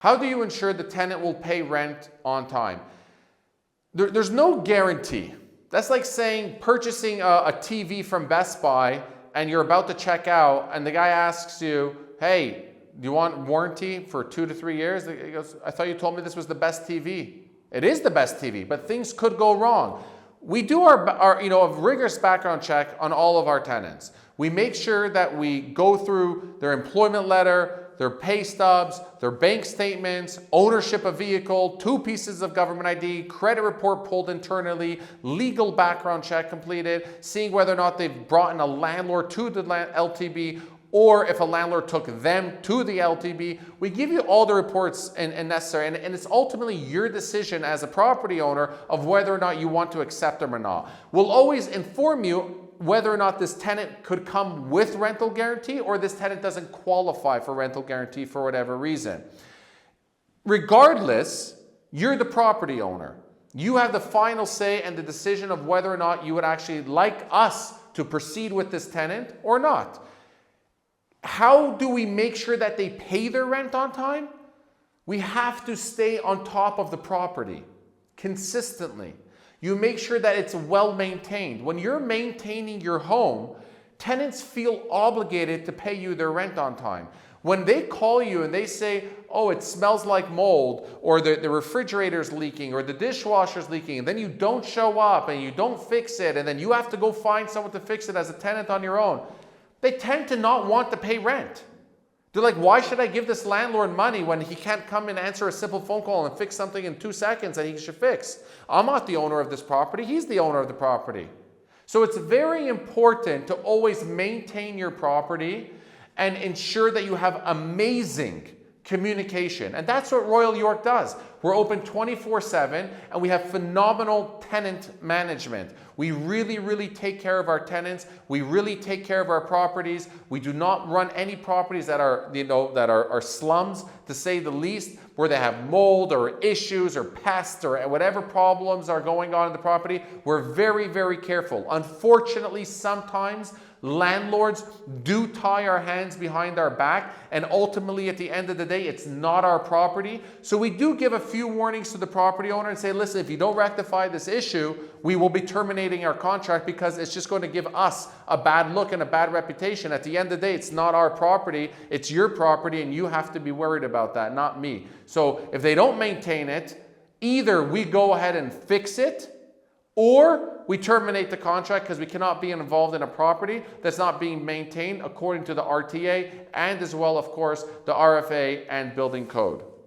How do you ensure the tenant will pay rent on time? There's no guarantee. That's like saying purchasing a TV from Best Buy and you're about to check out and the guy asks you, hey, do you want warranty for 2 to 3 years? He goes, I thought you told me this was the best TV. It is the best TV, but things could go wrong. We do our a rigorous background check on all of our tenants. We make sure that we go through their employment letter, their pay stubs, their bank statements, ownership of vehicle, 2 pieces of government ID, credit report pulled internally, legal background check completed, seeing whether or not they've brought in a landlord to the LTB, or if a landlord took them to the LTB. We give you all the reports and necessary, and it's ultimately your decision as a property owner of whether or not you want to accept them or not. We'll always inform you whether or not this tenant could come with rental guarantee or this tenant doesn't qualify for rental guarantee for whatever reason. Regardless, you're the property owner. You have the final say and the decision of whether or not you would actually like us to proceed with this tenant or not. How do we make sure that they pay their rent on time? We have to stay on top of the property consistently. You make sure that it's well maintained. When you're maintaining your home, tenants feel obligated to pay you their rent on time. When they call you and they say, oh, it smells like mold, or the refrigerator's leaking, or the dishwasher's leaking, and then you don't show up and you don't fix it, and then you have to go find someone to fix it as a tenant on your own, they tend to not want to pay rent. They're like, why should I give this landlord money when he can't come and answer a simple phone call and fix something in 2 seconds that he should fix? I'm not the owner of this property. He's the owner of the property. So it's very important to always maintain your property and ensure that you have amazing communication. And that's what Royal York does. We're open 24/7 and we have phenomenal tenant management. We really take care of our tenants. We really take care of our properties. We do not run any properties that are slums, to say the least, where they have mold or issues or pests or whatever problems are going on in the property. We're very careful. Unfortunately, sometimes landlords do tie our hands behind our back, and ultimately at the end of the day, it's not our property. So we do give a few warnings to the property owner and say, listen, if you don't rectify this issue, we will be terminating our contract because it's just going to give us a bad look and a bad reputation. At the end of the day, it's not our property, it's your property, and you have to be worried about that, not me. So if they don't maintain it, either we go ahead and fix it, or we terminate the contract because we cannot be involved in a property that's not being maintained according to the RTA and as well, of course, the RFA and building code.